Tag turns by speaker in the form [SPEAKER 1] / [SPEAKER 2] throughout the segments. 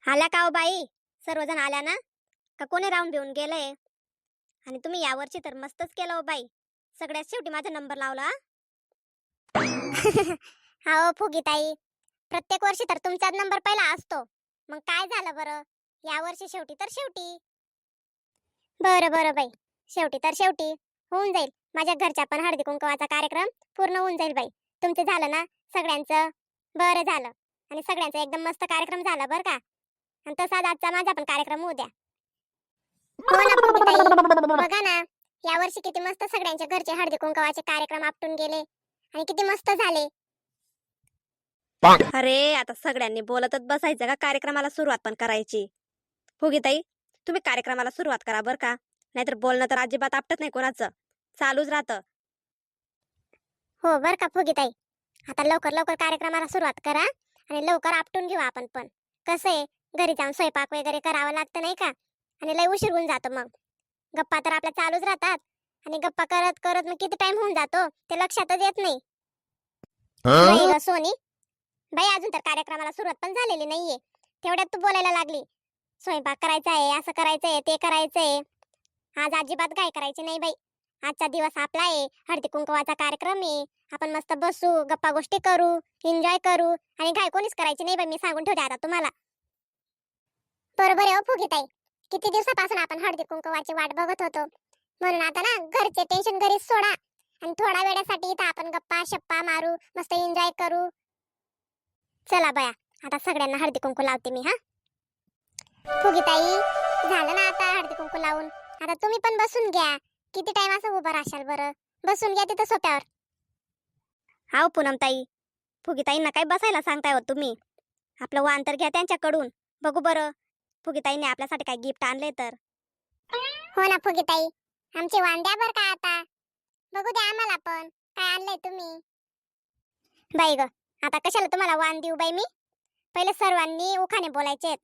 [SPEAKER 1] आल्या का हो बाई? सर्वजण आल्या ना? का कोणी राहून बिऊन गेलंय? आणि तुम्ही यावर्षी तर मस्तच केलं हो बाई. सगळ्यात शेवटी माझा नंबर लावला. हो फुगीताई, प्रत्येक वर्षी तर तुमचाच नंबर पहिला असतो. मग काय झालं बरं? यावर्षी शेवटी तर शेवटी. बरं बरं बाई, शेवटी तर शेवटी होऊन जाईल. माझ्या घरच्या पण हळदी कुंकवाचा कार्यक्रम पूर्ण होऊन जाईल बाई. तुमचं झालं ना सगळ्यांचं? बरं झालं. आणि सगळ्यांचा एकदम मस्त कार्यक्रम झाला बरं का. आणि तसाच आजचा माझा पण कार्यक्रम होऊ द्या. हो ना फुगीताई, बघा ना यावर्षी किती मस्त सगळ्यांच्या घरचे हळदी कुंकवाचे कार्यक्रम आपटून गेले आणि किती मस्त झाले. अरे आता सगळ्यांनी बोलतच बसायचं का कार्यक्रमाला सुरुवात पण करायची? फुगीताई, तुम्ही कार्यक्रमाला सुरुवात करा बरं का. नाहीतर बोलणं तर अजिबात आपटत नाही कोणाचं, चालूच राहतं. हो बर का फुगीताई, आता लवकर लवकर कार्यक्रमाला सुरुवात करा आणि लवकर आपटून घेऊ आपण पण. कसं आहे, घरी जाऊन स्वयंपाक वगैरे करावं लागतं नाही का, आणि लय उशीर होऊन जातो. मग गप्पा तर आपल्या चालूच राहतात आणि गप्पा करत करत मग किती टाइम होऊन जातो ते लक्षातच येत नाही. बाई ग सोनी, बाई अजून तर कार्यक्रमाला सुरुवात पण झालेली नाहीये, तेवढ्यात तू बोलायला लागली. स्वयंपाक करायचा आहे, असं करायचंय, ते करायचंय. आज अजिबात काय करायची नाही बाई. आजचा दिवस आपला आहे, हळदी कुंकवाचा कार्यक्रम आहे. आपण मस्त बसू, गप्पा गोष्टी करू, एन्जॉय करू आणि काय कोणीच करायची नाही बाई. मी सांगून ठेवते आता तुम्हाला. बरोबर आहे हो फुगीताई, किती दिवसापासून आपण हळदी कुंकवाची वाट बघत होतो. म्हणून आता ना घरचे टेन्शन घरीच सोडा आणि थोड्या वेळासाठी इथं आपण गप्पा शप्पा मारू, मस्त एन्जॉय करू. चला बया, आता सगळ्यांना हळदी कुंकू लावते मी. हा फुगीताई, झालं ना आता हळदी कुंकू लावून. आता तुम्ही पण बसून घ्या. किती टाइम असं उभं राहशाल बरं? बसून घ्या तिथं सोप्यावर. हाव पूनमताई, फुगीताईंना काय बसायला सांगताय हो तुम्ही? आपलं वाण तर घ्या त्यांच्याकडून. बघू बरं फुगीताईने आपल्यासाठी काय गिफ्ट आणले तर. हो ना फुगीताई, आमचे वाण द्या बरं का आता. बघू द्या आम्हाला पण काय आणलंय तुम्ही. बाई ग, आता कशाला तुम्हाला वाण देऊ बाई मी? पहिले सर्वांनी उखाणे बोलायचे.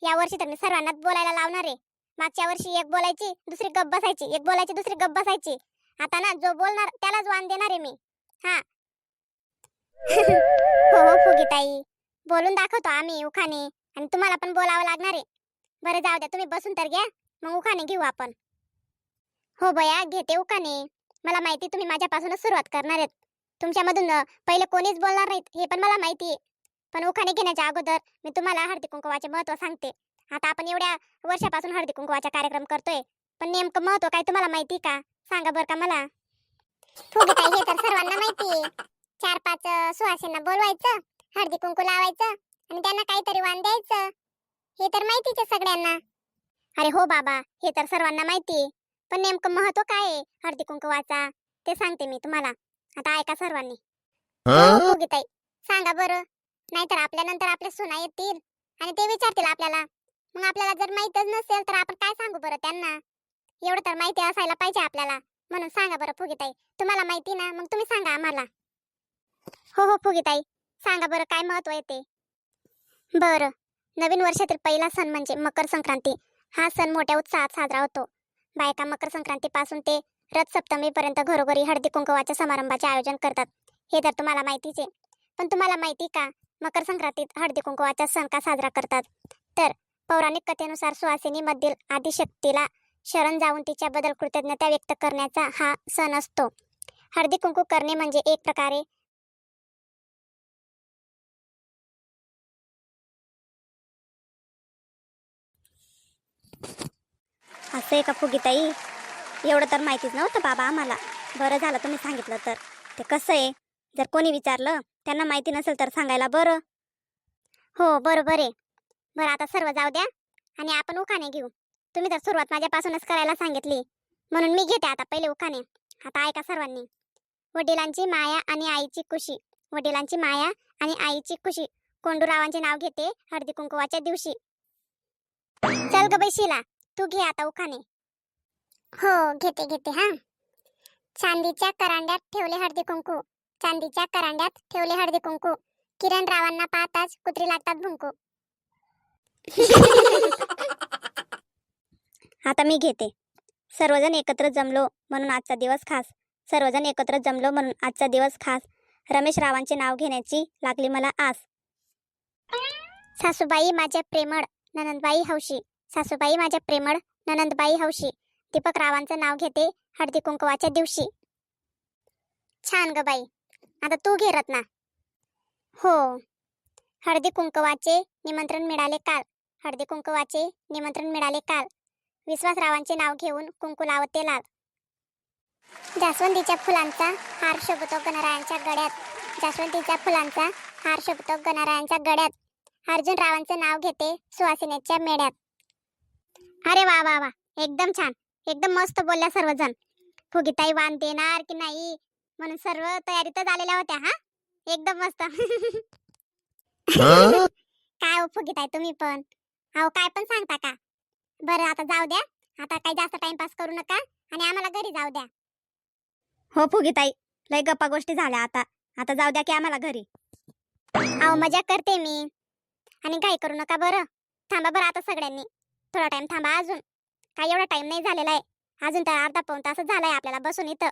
[SPEAKER 1] या वर्षी तर मी सर्वांनाच बोलायला लावणार आहे. मागच्या वर्षी एक बोलायची दुसरी गप्प बसायची, एक बोलायची दुसरी गप्प बसायची. आता ना जो बोलणार त्यालाच वाण देणार आहे मी. हा हो हो फुगीताई, बोलून दाखवतो आम्ही उखाणे आणि तुम्हाला पण बोलावं लागणार आहे. बरं जाऊ द्या, तुम्ही बसून तर घ्या, मग उखाणे घेऊ आपण. हो बया, घेते उखाणे. मला माहिती तुम्ही माझ्यापासूनच सुरुवात करणार आहेत. तुमच्यामधून पहिले कोणीच बोलणार नाहीत हे पण मला माहिती आहे. पण उखाणे घेण्याच्या अगोदर मी तुम्हाला हळदी कुंकवाचे महत्त्व सांगते. आता आपण एवढ्या वर्षापासून हळदी कुंकवाचा कार्यक्रम करतोय, पण नेमकं महत्त्व काय तुम्हाला माहिती का? सांगा बरं का मला. फुगीताई, हे तर सर्वांना माहिती आहे. 4-5 सुवासिनींना बोलवायचं, हळदी कुंकू लावायचं आणि त्यांना काहीतरी वाण द्यायचं. हे तर माहितीच आहे सगळ्यांना. अरे हो बाबा, हे तर सर्वांना माहिती आहे. पण नेमकं महत्त्व काय आहे हळदी कुंकवाचा ते सांगते मी तुम्हाला. आता ऐका सर्वांनी. हो हो फुगीताई, सांगा बरं. नाहीतर आपल्यानंतर आपल्या सुना येतील आणि ते विचारतील आपल्याला. मग आपल्याला जर माहीतच नसेल तर आपण काय सांगू बरं त्यांना? एवढं तर माहिती असायला पाहिजे आपल्याला. म्हणून सांगा बरं फुगीताई, तुम्हाला माहिती ना, मग तुम्ही सांगा आम्हाला. हो हो फुगीताई, सांगा बरं काय महत्त्व आहे ते. बरं, नवीन वर्षातील पहिला सण म्हणजे मकर संक्रांती. हा सण मोठ्या उत्साहात साजरा होतो. बायका मकर संक्रांतीपासून ते रथ सप्तमीपर्यंत घरोघरी हळदी कुंकवाच्या समारंभाचे आयोजन करतात. हे तर तुम्हाला माहितीच आहे. पण तुम्हाला माहिती का मकर संक्रांतीत हळदी कुंकवाचा सण का साजरा करतात? तर पौराणिक कथेनुसार सुवासिनीमधील आदिशक्तीला शरण जाऊन तिच्याबद्दल कृतज्ञता व्यक्त करण्याचा हा सण असतो. हळदी कुंकू करणे म्हणजे एक प्रकारे असं आहे का फुगीताई? एवढं तर माहितीच नव्हतं बाबा आम्हाला. बरं झालं तुम्ही सांगितलं तर. ते कसं आहे, जर कोणी विचारलं त्यांना माहिती नसेल तर सांगायला बरं. हो बरोबर आहे. बरं आता सर्व जाऊ द्या आणि आपण उखाणे घेऊ. तुम्ही तर सुरुवात माझ्यापासूनच करायला सांगितली, म्हणून मी घेते आता पहिले उखाणे. आता ऐका सर्वांनी. वडिलांची माया आणि आईची खुशी. वडिलांची माया आणि आईची खुशी. कोंडूरावांचे नाव घेते हळदी कुंकवाच्या दिवशी. चल ग बैशीला, तू घे आता उखाणे. हो घेते घेते हा. चांदीच्या करांड्यात ठेवले हळदी कुंकू. चांदीच्या करांड्यात ठेवले हळदी कुंकू. किरण रावांना पाहताच कुत्री लागतात भुंकू. आता मी घेते. सर्वजण एकत्र जमलो म्हणून आजचा दिवस खास. सर्वजण एकत्र जमलो म्हणून आजचा दिवस खास. रमेश रावांचे नाव घेण्याची लागली मला आस.
[SPEAKER 2] सासूबाई माझ्या प्रेमळ ननंदबाई हौशी, सासूबाई माझ्या प्रेमळ ननंदबाई हौशी, दीपक रावांचं नाव घेते हळदी कुंकवाच्या दिवशी. छान ग बाई. आता तू घे रत्ना. हो, हळदी कुंकवाचे निमंत्रण मिळाले काल, हळदी कुंकवाचे निमंत्रण मिळाले काल, विश्वासरावांचे नाव घेऊन कुंकू लावते लाल. जास्वंदीच्या फुलांचा हार शोभतो गणरायांच्या गळ्यात, जास्वंदीच्या फुलांचा हार शोभतो गणरायांच्या गळ्यात, अर्जुन रावांचं नाव घेते सुवासिनीच्या मेळ्यात. अरे वा वा वा, एकदम छान, एकदम मस्त बोलल्या सर्वजण. फुगीताई वाण देणार की नाही म्हणून सर्व तयारीतच आलेल्या होत्या. हा, एकदम मस्त. काय हो फुगीताई तुम्ही पण, अहो काय पण सांगता का. बरं आता जाऊ द्या, आता काही जास्त टाइमपास करू नका आणि आम्हाला घरी जाऊ द्या.
[SPEAKER 1] हो फुगीताई, लय गप्पा गोष्टी झाल्या आता. आता जाऊ द्या की आम्हाला घरी.
[SPEAKER 2] अहो मजा करते मी, आणि घाई करू नका बरं. थांबा बरं आता सगळ्यांनी, थोडा टाइम थांबा अजून. काय एवढा टाइम नाही झालेला आहे अजून, तर अर्धा पाऊण तास झालाय आपल्याला बसून इथं.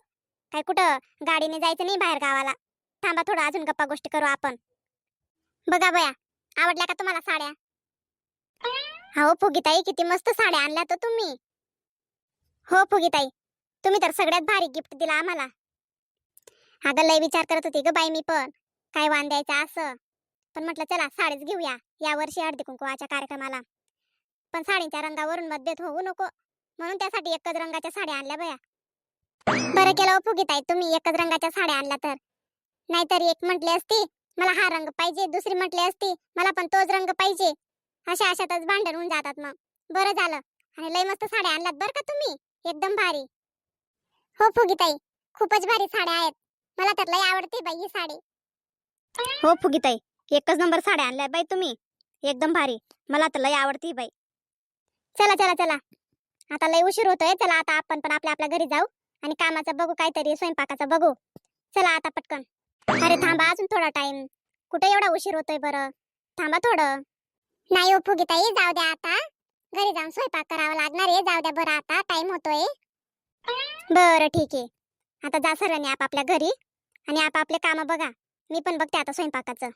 [SPEAKER 2] काय कुठं गाडीने जायचं नाही बाहेर गावाला. थांबा थोडं अजून गप्पा गोष्टी करू आपण. बघा बया, आवडल्या का तुम्हाला साड्या. हो फुगीताई, किती मस्त साड्या आणल्या तर तुम्ही. हो फुगीताई, तुम्ही तर सगळ्यात भारी गिफ्ट दिला आम्हाला. अगं लय विचार करत होती ग बाई मी पण, काय वाण द्यायचं असं. पण म्हटलं चला साडीच घेऊया या वर्षी हळदी कुंकवाच्या कार्यक्रमाला. पण साडीच्या रंगावरून मतभेद होऊ नको म्हणून त्यासाठी एकच रंगाच्या साड्या आणल्या बया. बरं केलं फुगीताई तुम्ही एकच रंगाच्या साड्या आणल्या तर. नाहीतर एक म्हटली असती मला हा रंग पाहिजे, दुसरी म्हटली असती मला पण तोच रंग पाहिजे. अशा अशातच भांडण होऊन जातात मग. बरं झालं, आणि लय मस्त साड्या आणल्यात बरं का तुम्ही, एकदम भारी. हो फुगीताई, खूपच भारी साड्या आहेत, मला तर लय आवडते बाई ही साडी.
[SPEAKER 1] हो फुगीताई, एकच नंबर साड्या आणल्या बाई तुम्ही, एकदम भारी. मला तर लय आवडती बाई.
[SPEAKER 2] चला चला चला, आता लय उशीर होतोय. चला आता आपण पण आपल्या आपल्या घरी जाऊ आणि कामाचं बघू, काहीतरी स्वयंपाकाचं बघू. चला आता पटकन. अरे थांबा अजून थोडा टाइम, कुठे एवढा उशीर होतोय बरं. थांबा थोडं. नाही हो फुगीताई, जाऊ द्या आता, घरी जाऊन स्वयंपाक करावा लागणार आहे. जाऊ द्या बरं, आता टाइम होतोय. बरं ठीक आहे, आता जा सर्वांनी आपापल्या घरी आणि आपापले काम बघा. मी पण बघते आता स्वयंपाकाचं.